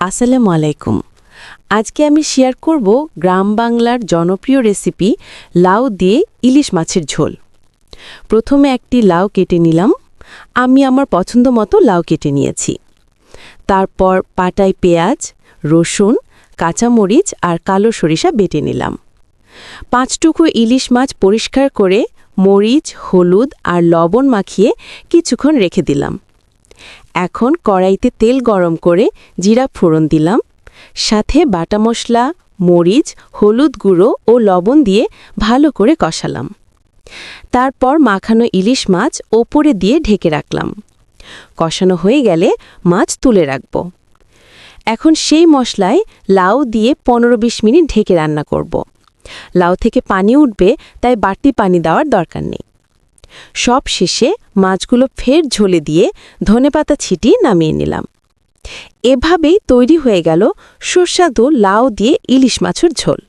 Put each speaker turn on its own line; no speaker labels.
আসসালামু আলাইকুম। আজকে আমি শেয়ার করব গ্রাম বাংলার জনপ্রিয় রেসিপি লাউ দিয়ে ইলিশ মাছের ঝোল। প্রথমে একটি লাউ কেটে নিলাম। আমি আমার পছন্দ মতো লাউ কেটে নিয়েছি। তারপর পাটায় পেঁয়াজ, রসুন, কাঁচামরিচ আর কালো সরিষা বেটে নিলাম। 5 টুকরো ইলিশ মাছ পরিষ্কার করে মরিচ, হলুদ আর লবণ মাখিয়ে কিছুক্ষণ রেখে দিলাম। এখন কড়াইতে তেল গরম করে জিরা ফোড়ন দিলাম, সাথে বাটা মশলা, মরিচ, হলুদ গুঁড়ো ও লবণ দিয়ে ভালো করে কষালাম। তারপর মাখানো ইলিশ মাছ ওপরে দিয়ে ঢেকে রাখলাম। কষানো হয়ে গেলে মাছ তুলে রাখব। এখন সেই মশলায় লাউ দিয়ে 15-20 মিনিট ঢেকে রান্না করব। লাউ থেকে পানি উঠবে, তাই বাড়তি পানি দেওয়ার দরকার নেই। সব শেষে মাছগুলো ফের ঝোলে দিয়ে ধনেপাতা ছিটিয়ে নামিয়ে নিলাম। এভাবেই তৈরি হয়ে গেল সুস্বাদু লাউ দিয়ে ইলিশ মাছের ঝোল।